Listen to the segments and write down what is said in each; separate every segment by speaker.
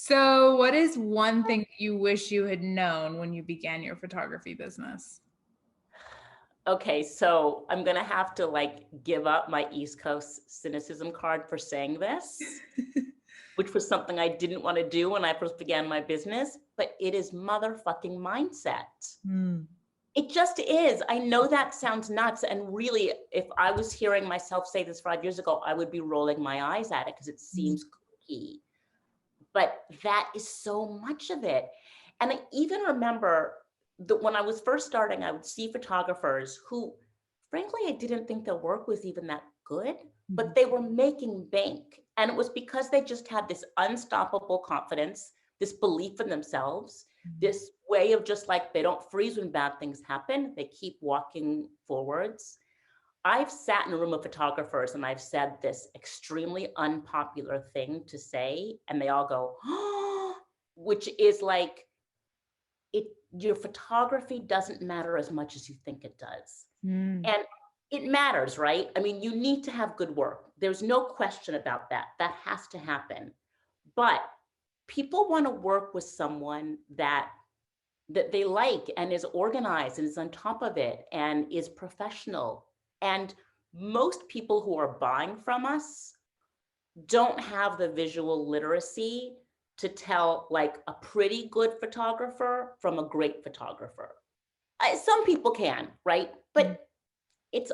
Speaker 1: So what is one thing you wish you had known when you began your photography business?
Speaker 2: Okay, so I'm gonna have to like give up my East Coast cynicism card for saying this, which was something I didn't want to do when I first began my business, but it is motherfucking mindset.
Speaker 1: Mm.
Speaker 2: It just is. I know that sounds nuts. And really, if I was hearing myself say this 5 years ago, I would be rolling my eyes at it because it seems kooky. But that is so much of it. And I even remember that when I was first starting, I would see photographers who, frankly, I didn't think their work was even that good, but they were making bank. And it was because they just had this unstoppable confidence, this belief in themselves, this way of just like they don't freeze when bad things happen, they keep walking forwards. I've sat in a room of photographers and I've said this extremely unpopular thing to say, and they all go, oh, which is like, it, your photography doesn't matter as much as you think it does.
Speaker 1: Mm.
Speaker 2: And it matters, right? I mean, you need to have good work. There's no question about that. That has to happen. But people want to work with someone that they like and is organized and is on top of it and is professional. And most people who are buying from us don't have the visual literacy to tell like a pretty good photographer from a great photographer. Some people can, right? But it's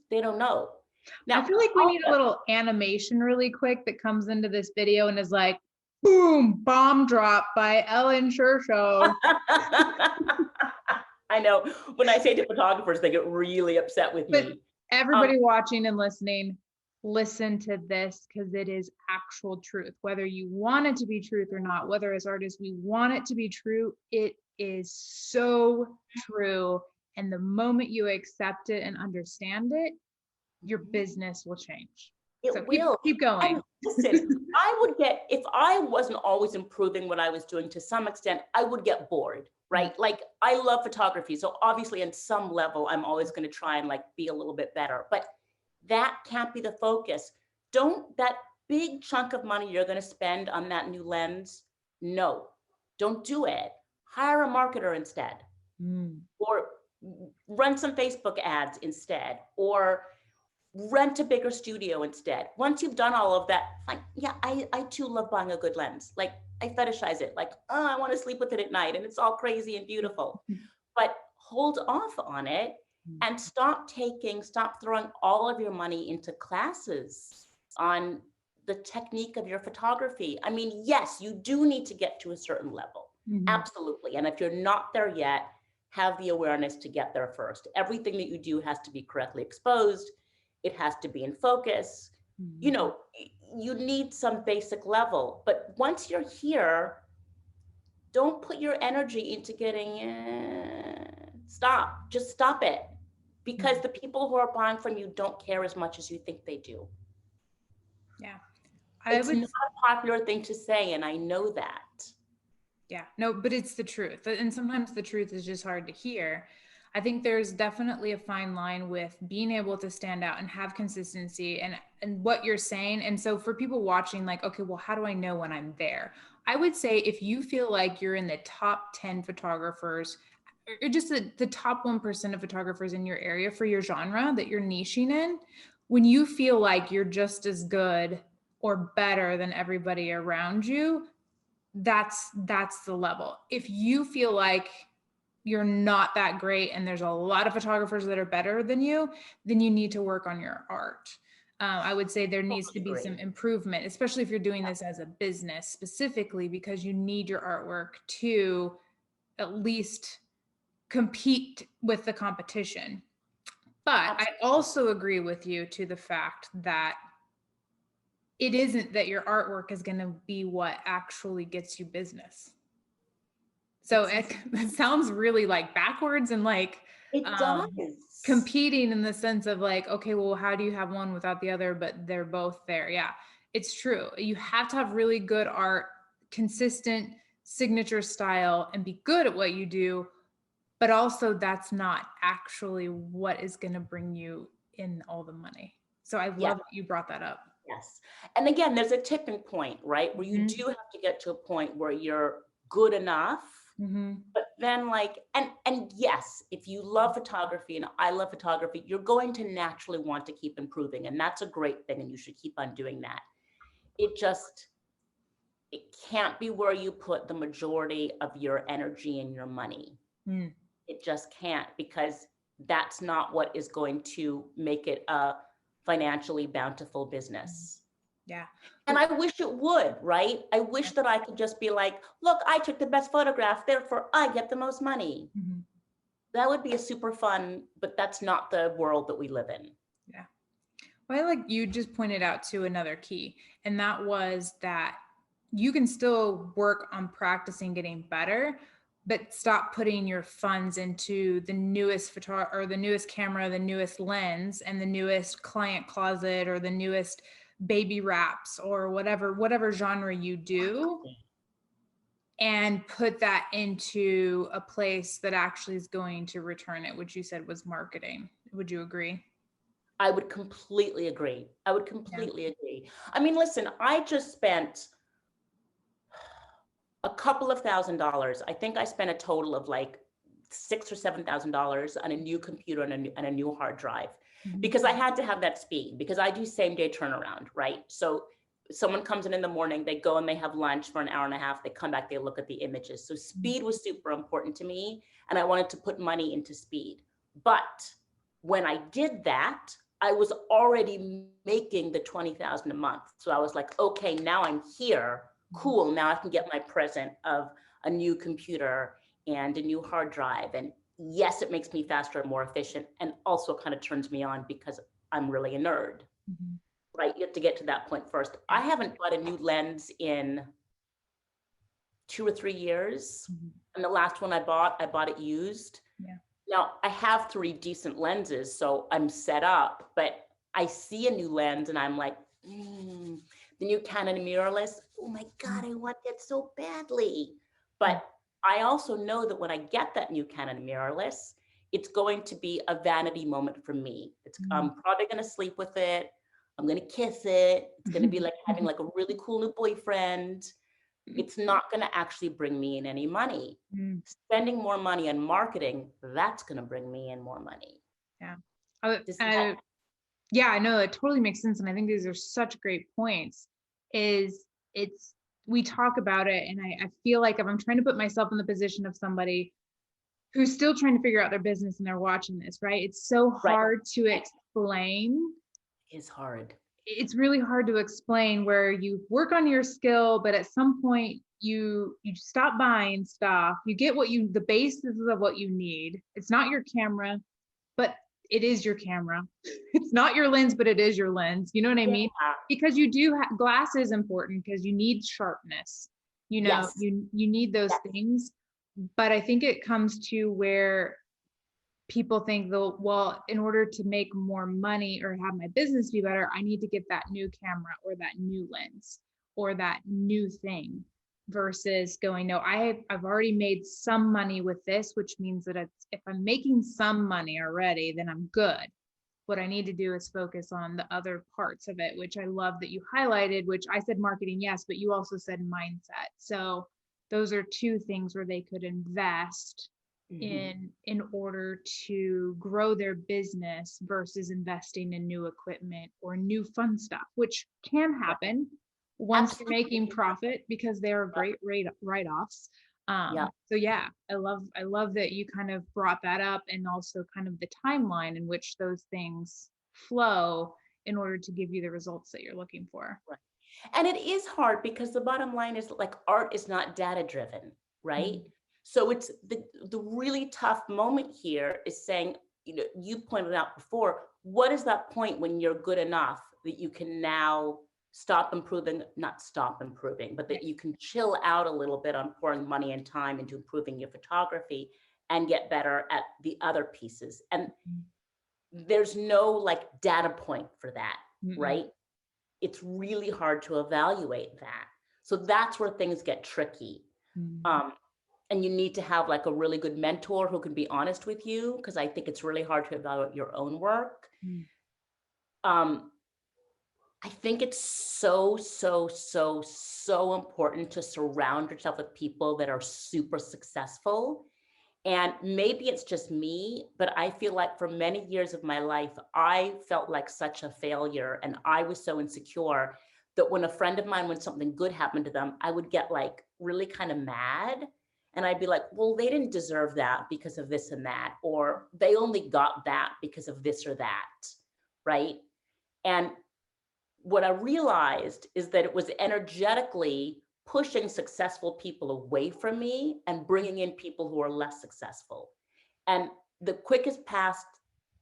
Speaker 2: they don't know.
Speaker 1: I
Speaker 2: Now,
Speaker 1: feel like we need a little animation really quick that comes into this video and is like, boom, bomb drop by Ellen Shershow.
Speaker 2: I know when I say to photographers, they get really upset with
Speaker 1: But
Speaker 2: me.
Speaker 1: everybody watching and listening, listen to this because it is actual truth. Whether you want it to be truth or not, whether as artists we want it to be true, it is so true. And the moment you accept it and understand it, your business will change. So keep going.
Speaker 2: And listen, I would get, if I wasn't always improving what I was doing to some extent, I would get bored, right? Like I love photography. So obviously on some level, I'm always going to try and like be a little bit better, but that can't be the focus. Don't, that big chunk of money you're going to spend on that new lens. No, don't do it. Hire a marketer instead, or run some Facebook ads instead, or rent a bigger studio instead. Once you've done all of that, like, yeah, I too love buying a good lens. Like I fetishize it. Like, oh, I want to sleep with it at night and it's all crazy and beautiful. But hold off on it and stop throwing all of your money into classes on the technique of your photography. I mean, yes, you do need to get to a certain level. Absolutely. And if you're not there yet, have the awareness to get there first. Everything that you do has to be correctly exposed. It has to be in focus. You know, you need some basic level, but once you're here, don't put your energy into just stop it, because the people who are buying from you don't care as much as you think they do.
Speaker 1: Yeah.
Speaker 2: It's not a popular thing to say, and I know that.
Speaker 1: Yeah, no, but it's the truth. And sometimes the truth is just hard to hear. I think there's definitely a fine line with being able to stand out and have consistency and what you're saying. And so for people watching, like, okay, well, how do I know when I'm there? I would say if you feel like you're in the top 10 photographers or just the top 1% of photographers in your area for your genre that you're niching in, when you feel like you're just as good or better than everybody around you, that's the level. If you feel like you're not that great and there's a lot of photographers that are better than you, then you need to work on your art. I would say there needs to be some improvement, especially if you're doing this as a business specifically, because you need your artwork to at least compete with the competition. But I also agree with you to the fact that it isn't that your artwork is going to be what actually gets you business. So it sounds really like backwards and like
Speaker 2: it does.
Speaker 1: Competing in the sense of like, okay, well, how do you have one without the other, but they're both there? Yeah, it's true. You have to have really good art, consistent signature style, and be good at what you do. But also that's not actually what is going to bring you in all the money. So I love that you brought that up.
Speaker 2: Yes. And again, there's a tipping point, right? Where you
Speaker 1: Mm-hmm.
Speaker 2: do have to get to a point where you're good enough.
Speaker 1: Mm-hmm.
Speaker 2: But then like, and yes, if you love photography and I love photography, you're going to naturally want to keep improving. And that's a great thing. And you should keep on doing that. It just, it can't be where you put the majority of your energy and your money.
Speaker 1: Mm.
Speaker 2: It just can't, because that's not what is going to make it a financially bountiful business.
Speaker 1: Yeah.
Speaker 2: And I wish it would, right? I wish that I could just be like, look, I took the best photograph, therefore I get the most money.
Speaker 1: Mm-hmm.
Speaker 2: That would be a super fun, but that's not the world that we live in.
Speaker 1: Yeah. Well, like you just pointed out to another key, and that was that you can still work on practicing getting better, but stop putting your funds into the newest photo or the newest camera, the newest lens, and the newest client closet or the newest baby wraps or whatever genre you do, and put that into a place that actually is going to return it, which you said was marketing. Would you agree?
Speaker 2: I would completely agree. I would
Speaker 1: Yeah.
Speaker 2: completely agree. I mean, listen, I just spent a couple of $1,000s. I think I spent a total of like $6,000 or $7,000 on a new computer and a new hard drive,
Speaker 1: Mm-hmm.
Speaker 2: because I had to have that speed, because I do same day turnaround, right? So someone comes in the morning, they go and they have lunch for an hour and a half, they come back, they look at the images. So speed was super important to me, and I wanted to put money into speed. But when I did that, I was already making the 20,000 a month. So I was like, okay, now I'm here. Cool. Now I can get my present of a new computer and a new hard drive. And yes, it makes me faster and more efficient, and also kind of turns me on because I'm really a nerd,
Speaker 1: Mm-hmm.
Speaker 2: right? You have to get to that point first. I haven't bought a new lens in 2 or 3 years.
Speaker 1: Mm-hmm.
Speaker 2: And the last one I bought it used.
Speaker 1: Yeah.
Speaker 2: Now I have 3 decent lenses, so I'm set up, but I see a new lens and I'm like, the new Canon mirrorless. Oh my God, I want that so badly. But I also know that when I get that new Canon mirrorless, it's going to be a vanity moment for me. I'm probably going to sleep with it. I'm going to kiss it. It's going to be like having like a really cool new boyfriend. It's not going to actually bring me in any money.
Speaker 1: Mm.
Speaker 2: Spending more money on marketing, that's going to bring me in more money.
Speaker 1: Yeah.
Speaker 2: Does that,
Speaker 1: Yeah, I know it totally makes sense. And I think these are such great points. Is it's we talk about it, and I feel like if I'm trying to put myself in the position of somebody who's still trying to figure out their business and they're watching this, right? It's so
Speaker 2: right?
Speaker 1: hard to explain.
Speaker 2: Is hard.
Speaker 1: It's really hard to explain where you work on your skill, but at some point you stop buying stuff. You get the basis of what you need. It's not your camera, but it is your camera. It's not your lens, but it is your lens. You know what I
Speaker 2: Yeah.
Speaker 1: mean? Because you do glass is important because you need sharpness.
Speaker 2: Yes.
Speaker 1: You need those
Speaker 2: Yes.
Speaker 1: things. But I think it comes to where people think, though, well, in order to make more money or have my business be better, I need to get that new camera or that new lens or that new thing, versus going, no, I've already made some money with this, which means that if I'm making some money already, then I'm good. What I need to do is focus on the other parts of it, which I love that you highlighted, which I said marketing, yes, but you also said mindset. So those are two things where they could invest in order to grow their business versus investing in new equipment or new fun stuff, which can happen once you're making profit because they are great write-offs.
Speaker 2: Yeah.
Speaker 1: So yeah, I love that you kind of brought that up, and also kind of the timeline in which those things flow in order to give you the results that you're looking for.
Speaker 2: Right. And it is hard because the bottom line is like art is not data driven, right?
Speaker 1: Mm-hmm.
Speaker 2: So it's the really tough moment here is saying, you pointed out before, what is that point when you're good enough that you can now stop improving, not stop improving, but that you can chill out a little bit on pouring money and time into improving your photography and get better at the other pieces. And there's no like data point for that, right? It's really hard to evaluate that. So that's where things get tricky. And you need to have like a really good mentor who can be honest with you, because I think it's really hard to evaluate your own work. I think it's so, so, so, so important to surround yourself with people that are super successful. And maybe it's just me, but I feel like for many years of my life, I felt like such a failure and I was so insecure that when a friend of mine, when something good happened to them, I would get like really kind of mad. And I'd be like, well, they didn't deserve that because of this and that, or they only got that because of this or that. Right. And what I realized is that it was energetically pushing successful people away from me and bringing in people who are less successful. And the quickest path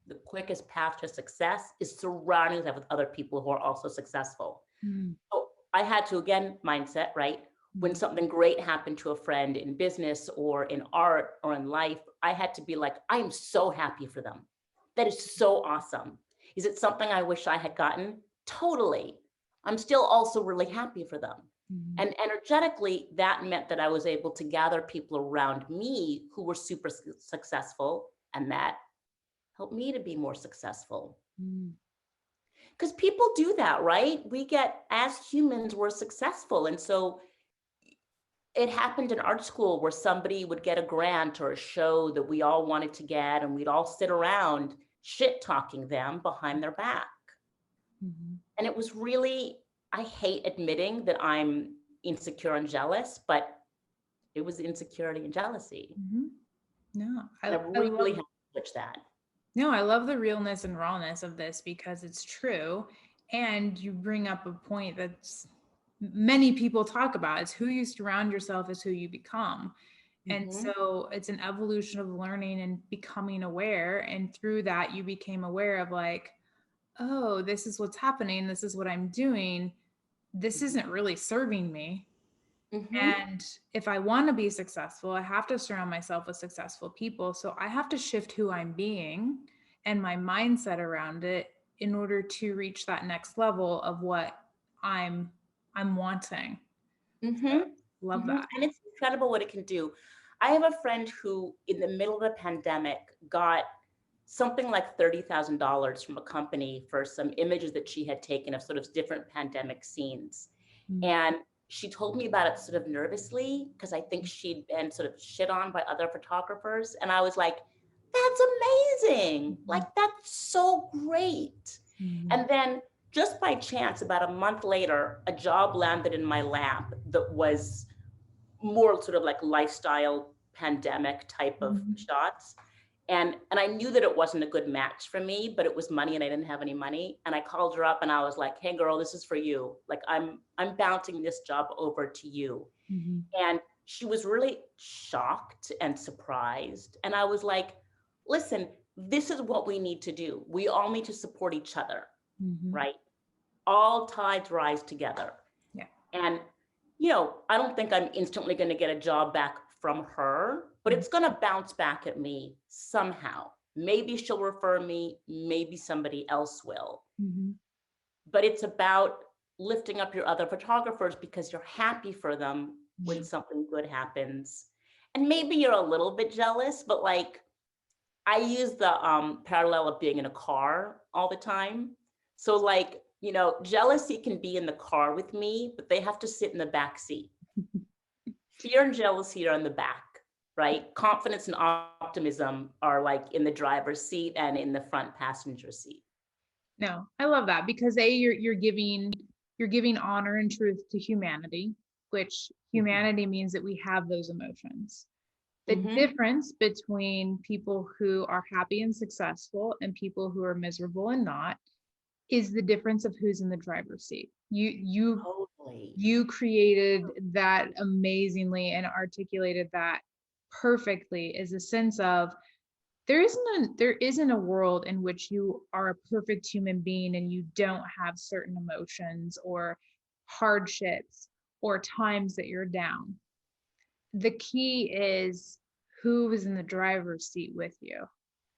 Speaker 2: to success is surrounding yourself with other people who are also successful.
Speaker 1: Mm.
Speaker 2: So I had to, again, mindset, right? When something great happened to a friend in business or in art or in life, I had to be like, I am so happy for them. That is so awesome. Is it something I wish I had gotten? Totally. I'm still also really happy for them.
Speaker 1: Mm.
Speaker 2: And energetically, that meant that I was able to gather people around me who were super successful, and that helped me to be more successful.
Speaker 1: Mm.
Speaker 2: Because people do that, right? We get, as humans, we're successful. And so it happened in art school where somebody would get a grant or a show that we all wanted to get, and we'd all sit around shit talking them behind their back.
Speaker 1: Mhm.
Speaker 2: And it was really, I hate admitting that I'm insecure and jealous, but it was insecurity and jealousy.
Speaker 1: Mhm. No,
Speaker 2: And I
Speaker 1: I
Speaker 2: really
Speaker 1: love
Speaker 2: had to switch that.
Speaker 1: no, I love the realness and rawness of this because it's true. And you bring up a point that's many people talk about. It's who you surround yourself is who you become. And
Speaker 2: Mm-hmm.
Speaker 1: so it's an evolution of learning and becoming aware. And through that, you became aware of like, oh, this is what's happening. This is what I'm doing. This isn't really serving me.
Speaker 2: Mm-hmm.
Speaker 1: And if I want to be successful, I have to surround myself with successful people. So I have to shift who I'm being and my mindset around it in order to reach that next level of what I'm I'm wanting.
Speaker 2: Mm-hmm.
Speaker 1: So love
Speaker 2: Mm-hmm.
Speaker 1: that.
Speaker 2: And it's incredible what it can do. I have a friend who, in the middle of the pandemic, got something like $30,000 from a company for some images that she had taken of sort of different pandemic scenes.
Speaker 1: Mm.
Speaker 2: And she told me about it sort of nervously because I think she'd been sort of shit on by other photographers. And I was like, that's amazing. Like, that's so great.
Speaker 1: Mhm.
Speaker 2: And then just by chance, about a month later, a job landed in my lap that was more sort of like lifestyle pandemic type of
Speaker 1: Mhm.
Speaker 2: shots. And I knew that it wasn't a good match for me, but it was money and I didn't have any money. And I called her up and I was like, hey girl, this is for you. Like I'm bouncing this job over to you.
Speaker 1: Mhm.
Speaker 2: And she was really shocked and surprised. And I was like, listen, this is what we need to do. We all need to support each other,
Speaker 1: Mhm.
Speaker 2: right? All tides rise together.
Speaker 1: Yeah.
Speaker 2: And, you know, I don't think I'm instantly going to get a job back from her, but
Speaker 1: Mhm.
Speaker 2: it's going to bounce back at me somehow. Maybe she'll refer me, maybe somebody else will.
Speaker 1: Mhm.
Speaker 2: But it's about lifting up your other photographers because you're happy for them when
Speaker 1: Mhm.
Speaker 2: something good happens. And maybe you're a little bit jealous, but like I use the parallel of being in a car all the time. So like, you know, jealousy can be in the car with me, but they have to sit in the back seat. Fear and jealousy are in the back, right? Confidence and optimism are like in the driver's seat and in the front passenger seat.
Speaker 1: No, I love that because you're giving honor and truth to humanity, which humanity means that we have those emotions. The
Speaker 2: Mm-hmm.
Speaker 1: difference between people who are happy and successful and people who are miserable and not is the difference of who's in the driver's seat.
Speaker 2: Totally.
Speaker 1: You created that amazingly and articulated that perfectly is a sense of there isn't a world in which you are a perfect human being and you don't have certain emotions or hardships or times that you're down. The key is who is in the driver's seat with you.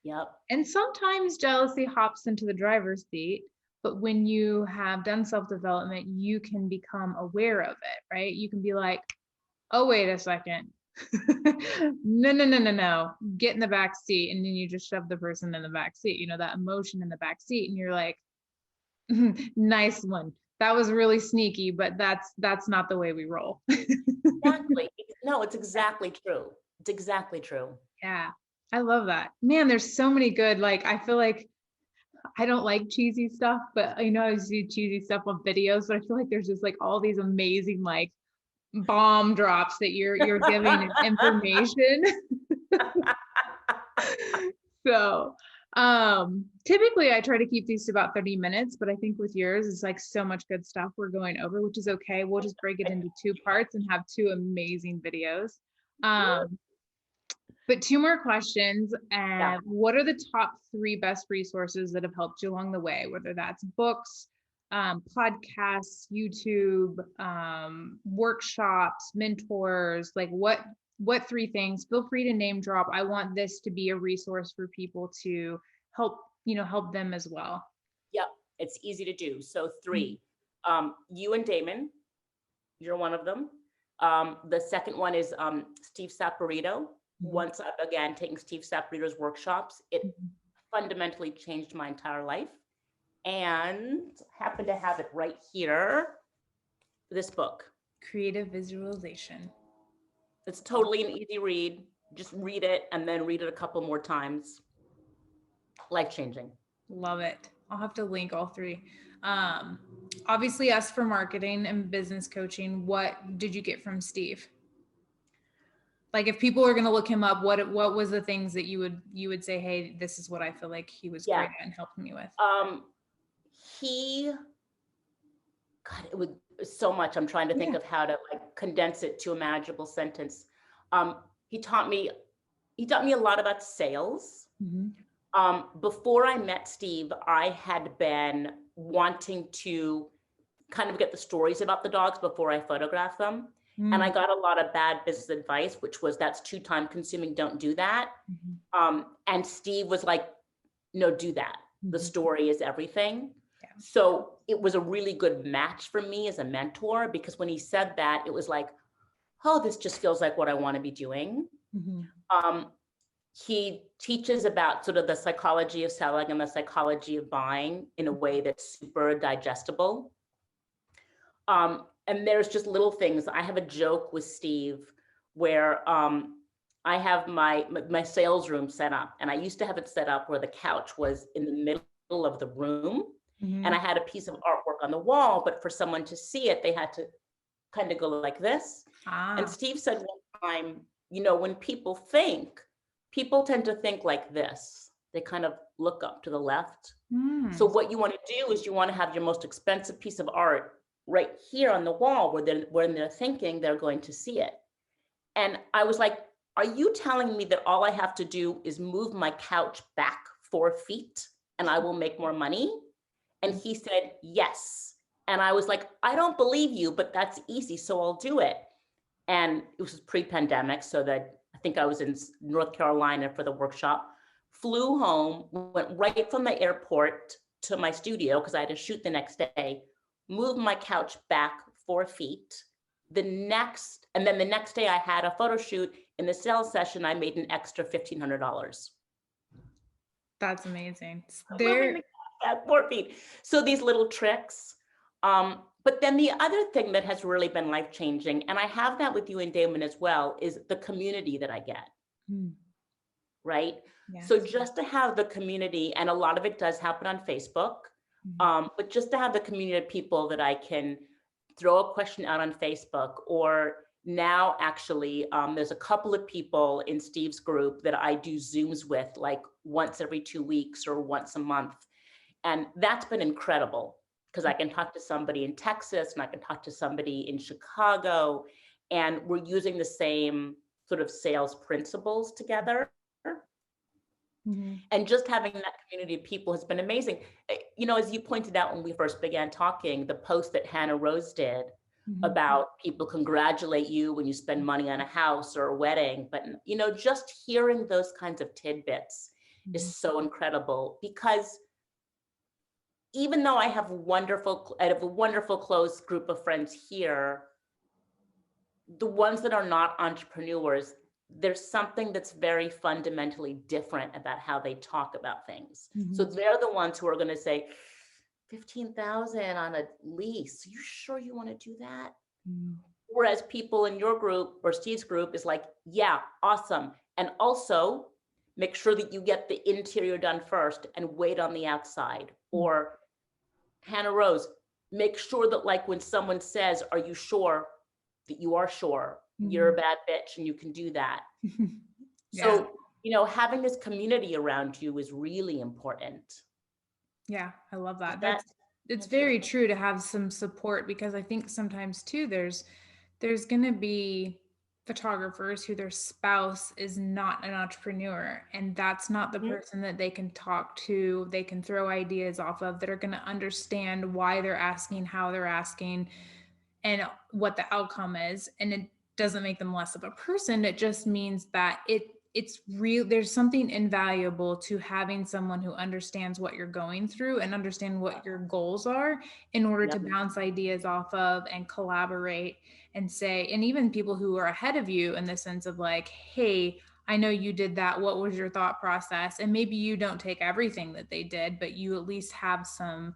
Speaker 2: Yep.
Speaker 1: And sometimes jealousy hops into the driver's seat, but when you have done self-development, you can become aware of it, right? You can be like, oh, wait a second. No, no, no, no, no. Get in the back seat. And then you just shove the person in the back seat, that emotion in the back seat. And you're like, Nice one. That was really sneaky, but that's not the way we roll.
Speaker 2: Exactly. No, it's exactly true. It's exactly true.
Speaker 1: Yeah. I love that. Man, there's so many good, like, I feel like I don't like cheesy stuff, but I know I see cheesy stuff on videos, but I feel like there's just like all these amazing like bomb drops that you're giving information. So typically I try to keep these to about 30 minutes, but I think with yours it's like so much good stuff we're going over, which is okay. We'll just break it into two parts and have two amazing videos. But two more questions.
Speaker 2: Yeah.
Speaker 1: What are the top three best resources that have helped you along the way, whether that's books, podcasts, YouTube, workshops, mentors, like what three things? Feel free to name drop. I want this to be a resource for people to help, help them as well.
Speaker 2: Yep. It's easy to do. So
Speaker 1: Mm-hmm.
Speaker 2: 3, you and Damon, you're one of them. The second one is Steve Saporito.
Speaker 1: Mhm.
Speaker 2: Once again, taking Steve Saporito's workshops, it
Speaker 1: Mhm.
Speaker 2: fundamentally changed my entire life. And happen to have it right here, this book.
Speaker 1: Creative visualization.
Speaker 2: It's totally an easy read. Just read it and then read it a couple more times. Life-changing.
Speaker 1: Love it. I'll have to link all three. Obviously, us for marketing and business coaching, what did you get from Steve? Like, if people are going to look him up, what was the things that you would say, hey, this is what I feel like he was great at and helped me with?
Speaker 2: God, it was so much. I'm trying to think of how to like condense it to a manageable sentence. He taught me a lot about sales. Mm-hmm. Before I met Steve, I had been wanting to kind of get the stories about the dogs before I photograph them. And I got a lot of bad business advice, which was, that's too time consuming, don't do that. Mm-hmm. And Steve was like, no, do that. Mm-hmm. The story is everything. Yeah. So it was a really good match for me as a mentor, because when he said that, it was like, oh, this just feels like what I want to be doing. Mm-hmm. He teaches about sort of the psychology of selling and the psychology of buying in a way that's super digestible. And there's just little things. I have a joke with Steve where I have my sales room set up, and I used to have it set up where the couch was in the middle of the room. Mm-hmm. And I had a piece of artwork on the wall, but for someone to see it, they had to kind of go like this. And Steve said one time, when people tend to think like this. They kind of look up to the left. So what you want to do is you want to have your most expensive piece of art right here on the wall where when they're thinking, they're going to see it. And I was like, are you telling me that all I have to do is move my couch back 4 feet and I will make more money? And he said, yes. And I was like, I don't believe you, but that's easy, so I'll do it. And it was pre-pandemic, so that I think I was in North Carolina for the workshop, flew home, went right from the airport to my studio because I had to shoot the next day, moved my couch back 4 feet. The next day I had a photo shoot. In the sales session, I made an extra $1,500.
Speaker 1: That's amazing.
Speaker 2: At 4 feet. So these little tricks. But then the other thing that has really been life-changing, and I have that with you and Damon as well, is the community that I get. Right? Yes. So just to have the community, and a lot of it does happen on Facebook, but just to have the community of people that I can throw a question out on Facebook, or now actually there's a couple of people in Steve's group that I do Zooms with like once every 2 weeks or once a month. And that's been incredible because I can talk to somebody in Texas and I can talk to somebody in Chicago, and we're using the same sort of sales principles together. Mm-hmm. And just having that community of people has been amazing. As you pointed out when we first began talking, the post that Hannah Rose did about people congratulate you when you spend money on a house or a wedding. But, just hearing those kinds of tidbits is so incredible, because even though I have a wonderful close group of friends here, the ones that are not entrepreneurs, there's something that's very fundamentally different about how they talk about things. So they're the ones who are going to say, 15,000 on a lease. You sure you want to do that?
Speaker 1: Mm.
Speaker 2: Whereas people in your group or Steve's group is like, yeah, awesome. And also make sure that you get the interior done first and wait on the outside. Or Hannah Rose, make sure that like when someone says, are you sure, that you are sure, you're a bad bitch and you can do that.
Speaker 1: Yeah.
Speaker 2: So, you know, having this community around you is really important.
Speaker 1: Yeah, I love that.
Speaker 2: That-
Speaker 1: It's very true to have some support, because I think sometimes too there's going to be photographers who their spouse is not an entrepreneur, and that's not the person that they can talk to, they can throw ideas off of, that are going to understand why they're asking, how they're asking, and what the outcome is. And it doesn't make them less of a person. It just means that it's real. There's something invaluable to having someone who understands what you're going through and understand what your goals are, in order to bounce ideas off of and collaborate and say, and even people who are ahead of you, in the sense of like, hey, I know you did that. What was your thought process? And maybe you don't take everything that they did, but you at least have some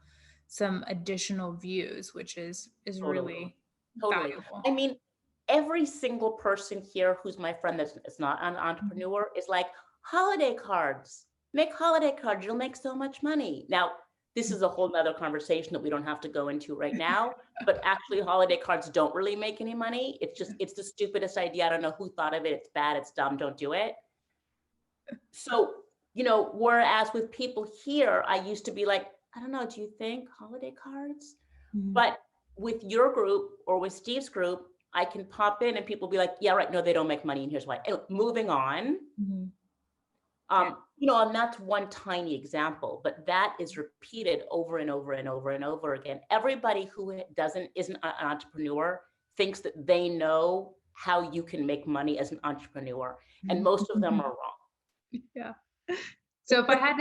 Speaker 1: additional views, which is really valuable.
Speaker 2: I mean, every single person here who's my friend that's not an entrepreneur is like, holiday cards, make holiday cards, you'll make so much money. Now, this is a whole nother conversation that we don't have to go into right now, but actually holiday cards don't really make any money. It's the stupidest idea. I don't know who thought of it. It's bad, it's dumb, don't do it. So, you know, whereas with people here, I used to be like, I don't know, do you think holiday cards? But with your group or with Steve's group, I can pop in and people be like, yeah, right. No, they don't make money. And here's why. And moving on. You know, and that's one tiny example, but that is repeated over and over and over and over again. Everybody who isn't an entrepreneur thinks that they know how you can make money as an entrepreneur. And most of them are wrong.
Speaker 1: Yeah. So if I had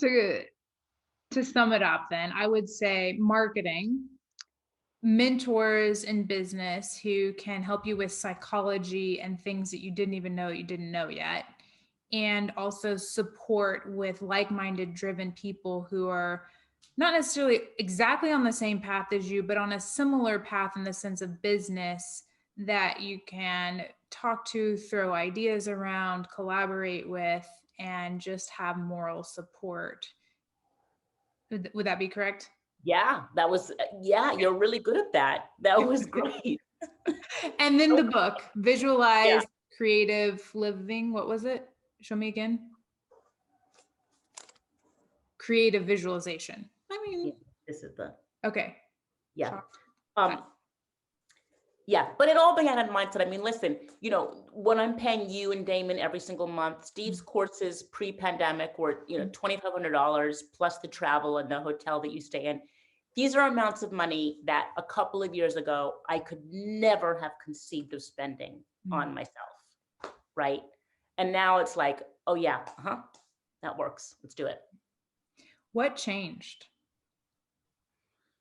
Speaker 1: to sum it up, then I would say marketing, mentors in business who can help you with psychology and things that you didn't even know you didn't know yet, and also support with like-minded, driven people who are not necessarily exactly on the same path as you, but on a similar path in the sense of business, that you can talk to, throw ideas around, collaborate with, and just have moral support. Would that be correct?
Speaker 2: Yeah, you're really good at that. That was great.
Speaker 1: And then the book, Visualize Creative Living. What was it? Show me again. Creative visualization. I mean,
Speaker 2: this is the
Speaker 1: okay.
Speaker 2: Yeah. Yeah, but it all began in mindset. I mean, listen, you know, when I'm paying you and Damon every single month, Steve's courses pre-pandemic were, you know, $2,500 plus the travel and the hotel that you stay in. These are amounts of money that a couple of years ago, I could never have conceived of spending on myself, right? And now it's like, oh yeah, that works. Let's do it.
Speaker 1: What changed?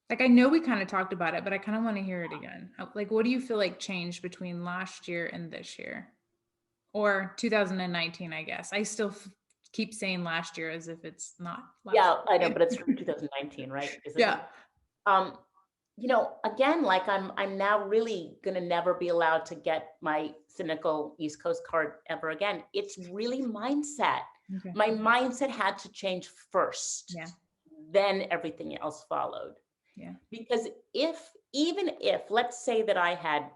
Speaker 1: Like, I know we kind of talked about it, but I kind of want to hear it again. Like, what do you feel like changed between last year and this year? Or 2019, I guess. I still keep saying last year as if it's not last year.
Speaker 2: I know, but it's from 2019, right?
Speaker 1: Yeah.
Speaker 2: You know, again, like I'm now really gonna never be allowed to get my cynical East Coast card ever again. It's really mindset. Okay. My mindset had to change first. Yeah. Then everything else followed. Yeah. Because even if, let's say that I had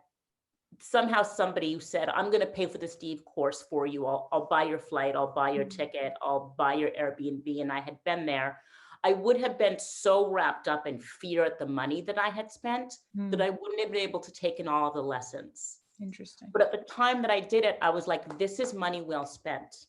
Speaker 2: somehow somebody who said, I'm going to pay for the Steve course for you. I'll buy your flight. I'll buy your ticket. I'll buy your Airbnb. And I had been there. I would have been so wrapped up in fear at the money that I had spent that I wouldn't have been able to take in all of the lessons.
Speaker 1: Interesting.
Speaker 2: But at the time that I did it, I was like, this is money well spent.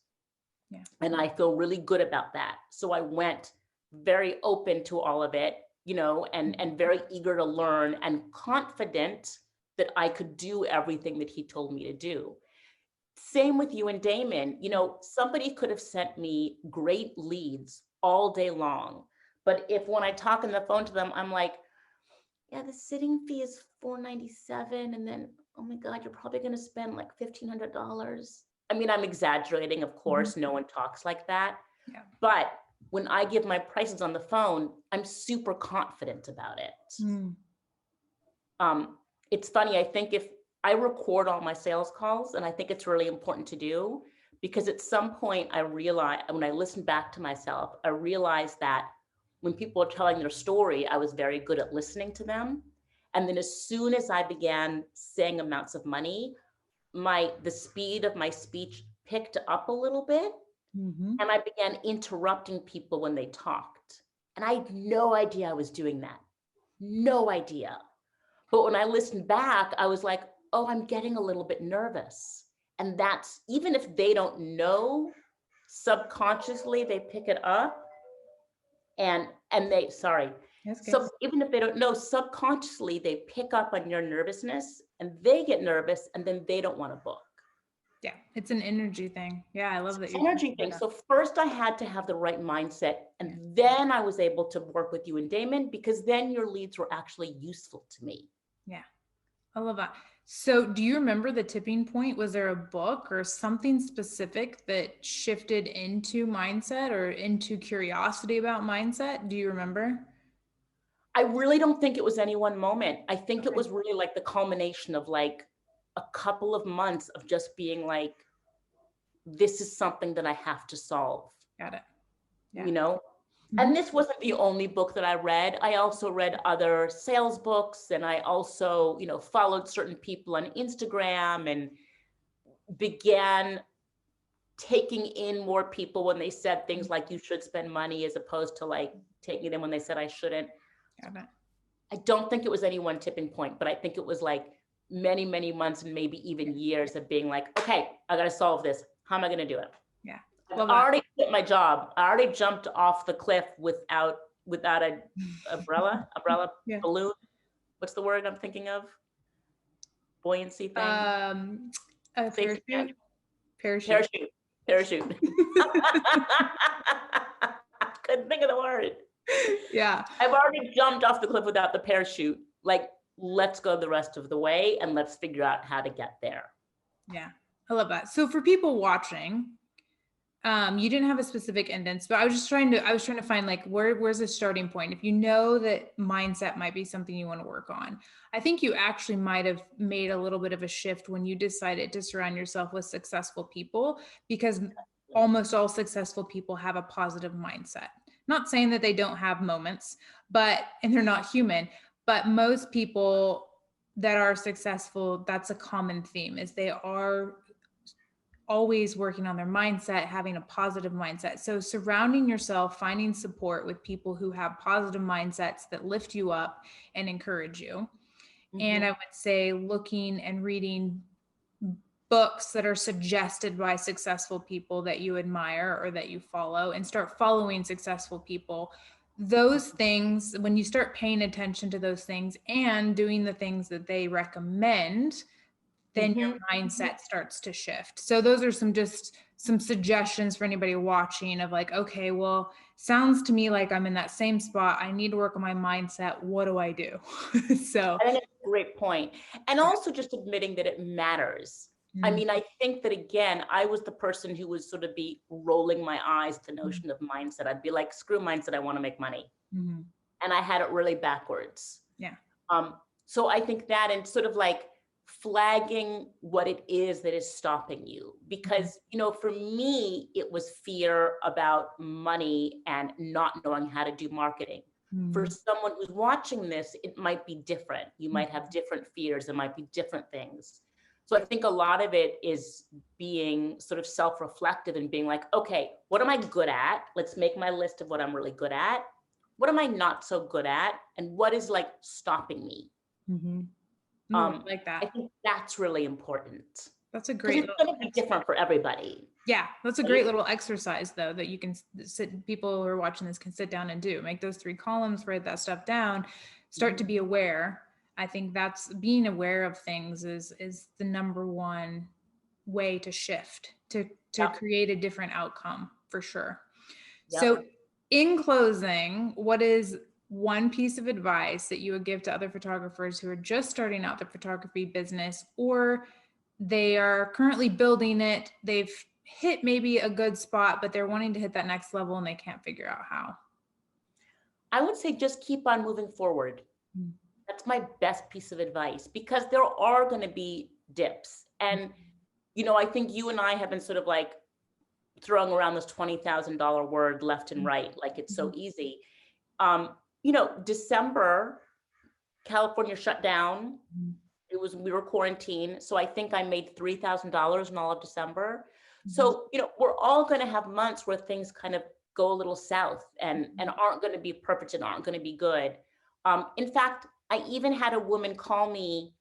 Speaker 2: Yeah. And I feel really good about that. So I went very open to all of it, you know, and very eager to learn and confident that I could do everything that he told me to do. Same with you and Damon. You know, somebody could have sent me great leads all day long. But if when I talk on the phone to them, I'm like, yeah, the sitting fee is $497. And then, oh my God, you're probably going to spend like $1,500. I mean, I'm exaggerating, of course, no one talks like that. Yeah. But when I give my prices on the phone, I'm super confident about it.
Speaker 1: Mm.
Speaker 2: It's funny, I think if I record all my sales calls, and I think it's really important to do, because at some point I realized, when I listened back to myself, I realized that when people were telling their story, I was very good at listening to them. And then as soon as I began saying amounts of money, the speed of my speech picked up a little bit,
Speaker 1: Mm-hmm.
Speaker 2: and I began interrupting people when they talked. And I had no idea I was doing that. No idea. But when I listened back, I was like, oh, I'm getting a little bit nervous. And that's, even if they don't know, subconsciously they pick it up, and they, sorry.
Speaker 1: That's good.
Speaker 2: So even if they don't know, subconsciously they pick up on your nervousness, and they get nervous, and then they don't want to book.
Speaker 1: Yeah, it's an energy thing. Yeah, I love that.
Speaker 2: It's an energy thing. So first I had to have the right mindset, and then I was able to work with you and Damon, because then your leads were actually useful to me.
Speaker 1: Yeah, I love that. So do you remember the tipping point? Was there a book or something specific that shifted into mindset or into curiosity about mindset? Do you remember?
Speaker 2: I really don't think it was any one moment. I think it was really like the culmination of like a couple of months of just being like, this is something that I have to solve.
Speaker 1: Got it. Yeah.
Speaker 2: You know? And this wasn't the only book that I read. I also read other sales books, and I also, you know, followed certain people on Instagram and began taking in more people when they said things like you should spend money, as opposed to like taking it in when they said I shouldn't.
Speaker 1: Got it.
Speaker 2: I don't think it was any one tipping point, but I think it was like many, many months and maybe even years of being like, okay, I got to solve this. How am I going to do it?
Speaker 1: Yeah.
Speaker 2: I already quit my job. I already jumped off the cliff without a umbrella
Speaker 1: Yeah.
Speaker 2: balloon. What's the word I'm thinking of? Buoyancy thing.
Speaker 1: A parachute.
Speaker 2: Parachute. Couldn't think of the word.
Speaker 1: Yeah.
Speaker 2: I've already jumped off the cliff without the parachute. Like, let's go the rest of the way and let's figure out how to get there.
Speaker 1: Yeah. I love that. So for people watching, you didn't have a specific index, but I was trying to find like, where's the starting point? If you know that mindset might be something you want to work on, I think you actually might have made a little bit of a shift when you decided to surround yourself with successful people, because almost all successful people have a positive mindset. Not saying that they don't have moments, and they're not human, but most people that are successful, that's a common theme, is they are always working on their mindset, having a positive mindset. So surrounding yourself, finding support with people who have positive mindsets that lift you up and encourage you. Mm-hmm. And I would say looking and reading books that are suggested by successful people that you admire or that you follow, and start following successful people. Those things, when you start paying attention to those things and doing the things that they recommend, then your mindset starts to shift. So those are some suggestions for anybody watching of like, okay, well, sounds to me like I'm in that same spot. I need to work on my mindset. What do I do? So
Speaker 2: I think it's a great point. And also just admitting that it matters. I mean, I think that, again, I was the person who would sort of be rolling my eyes at the notion of mindset. I'd be like, screw mindset, I want to make money. And I had it really backwards.
Speaker 1: Yeah.
Speaker 2: So I think that, and sort of like flagging what it is that is stopping you, because, you know, for me, it was fear about money and not knowing how to do marketing. For someone who's watching this, it might be different. You might have different fears. There might be different things. So I think a lot of it is being sort of self-reflective and being like, okay, what am I good at? Let's make my list of what I'm really good at. What am I not so good at? And what is like stopping me?
Speaker 1: Like that.
Speaker 2: I think that's really important.
Speaker 1: That's a great.
Speaker 2: It's going to be different for everybody.
Speaker 1: Yeah, that's a great little exercise though, that you can people who are watching this can sit down and do. Make those 3 columns, write that stuff down, start to be aware. I think that's being aware of things is the number one way to shift, to create a different outcome for sure. So in closing, what is one piece of advice that you would give to other photographers who are just starting out the photography business, or they are currently building it, they've hit maybe a good spot, but they're wanting to hit that next level and they can't figure out how?
Speaker 2: I would say just keep on moving forward.
Speaker 1: Mm.
Speaker 2: That's my best piece of advice, because there are going to be dips. And, I think you and I have been sort of like throwing around this $20,000 word left and right, like it's so easy. December, California shut down. We were quarantined. So I think I made $3,000 in all of December. So, we're all going to have months where things kind of go a little south and aren't going to be perfect and aren't going to be good. In fact, I even had a woman call me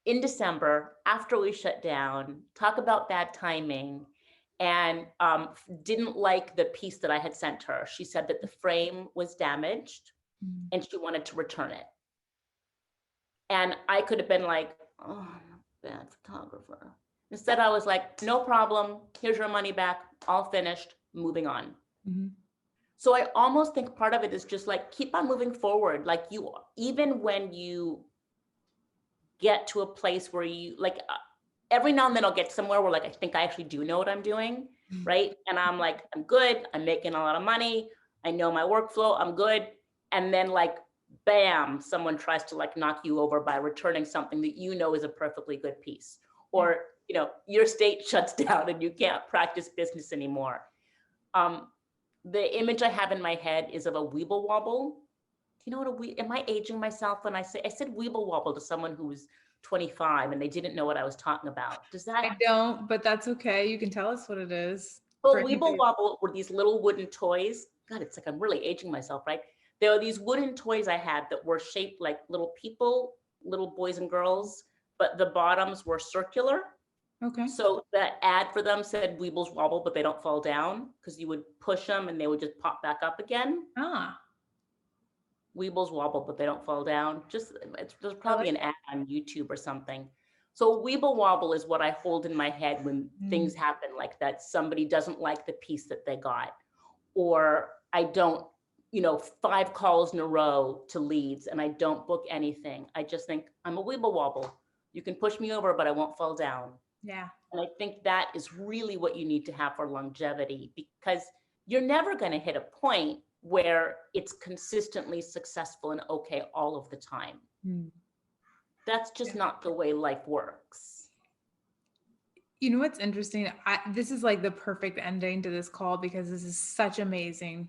Speaker 2: in December after we shut down, talk about bad timing, and didn't like the piece that I had sent her. She said that the frame was damaged and she wanted to return it. And I could have been like, oh, I'm a bad photographer. Instead, I was like, no problem. Here's your money back. All finished. Moving on. So I almost think part of it is just like, keep on moving forward. Like even when you get to a place where you like, every now and then I'll get somewhere where like, I think I actually do know what I'm doing. Right. And I'm like, I'm good. I'm making a lot of money. I know my workflow. I'm good. And then like, bam, someone tries to like knock you over by returning something that is a perfectly good piece. Or, your state shuts down and you can't practice business anymore. The image I have in my head is of a weeble wobble. You know what am I aging myself when I said weeble wobble to someone who was 25 and they didn't know what I was talking about? Does that?
Speaker 1: I don't, but that's okay. You can tell us what it is.
Speaker 2: Well, weeble wobble were these little wooden toys. God, it's like I'm really aging myself, right? There were these wooden toys I had that were shaped like little people, little boys and girls, but the bottoms were circular.
Speaker 1: Okay.
Speaker 2: So the ad for them said Weebles wobble, but they don't fall down, because you would push them and they would just pop back up again. Weebles wobble, but they don't fall down. There's probably an ad on YouTube or something. So Weeble wobble is what I hold in my head when things happen like that. Somebody doesn't like the piece that they got, or I don't, 5 calls in a row to leads and I don't book anything. I just think I'm a Weeble wobble. You can push me over, but I won't fall down.
Speaker 1: Yeah.
Speaker 2: And I think that is really what you need to have for longevity, because you're never going to hit a point where it's consistently successful and okay all of the time. That's just not the way life works.
Speaker 1: You know what's interesting? This is like the perfect ending to this call, because this is such amazing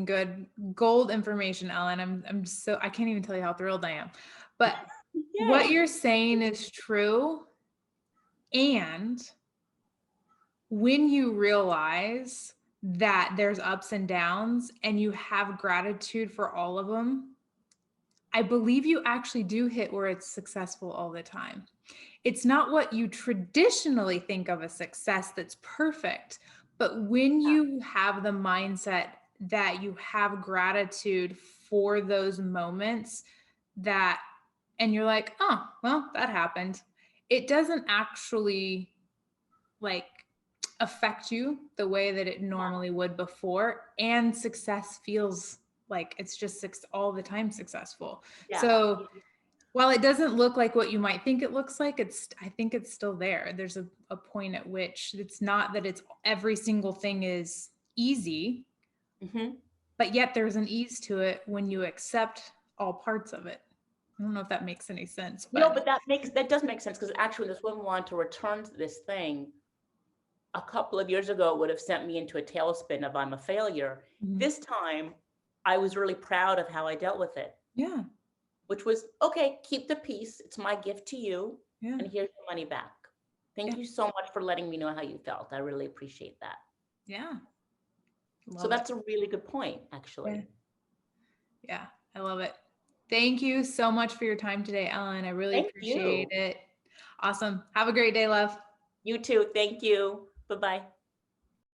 Speaker 1: good gold information, Ellen. I can't even tell you how thrilled I am. But what you're saying is true. And when you realize that there's ups and downs and you have gratitude for all of them, I believe you actually do hit where it's successful all the time. It's not what you traditionally think of as success that's perfect, but when you have the mindset that you have gratitude for those moments and you're like, oh, well, that happened. It doesn't actually like affect you the way that it normally would before. And success feels like it's just all the time successful. Yeah. So while it doesn't look like what you might think it looks like, I think it's still there. There's a point at which it's not that it's every single thing is easy, but yet there's an ease to it when you accept all parts of it. I don't know if that makes any sense.
Speaker 2: But... No, but that does make sense, because actually this woman wanted to return to this thing a couple of years ago. It would have sent me into a tailspin of I'm a failure. This time I was really proud of how I dealt with it.
Speaker 1: Yeah.
Speaker 2: Which was, okay, keep the peace. It's my gift to you. Yeah. And here's your money back. Thank you so much for letting me know how you felt. I really appreciate that.
Speaker 1: Yeah.
Speaker 2: So that's a really good point, actually.
Speaker 1: Yeah, I love it. Thank you so much for your time today, Ellen. I really appreciate it. Awesome. Have a great day, love.
Speaker 2: You too. Thank you. Bye-bye.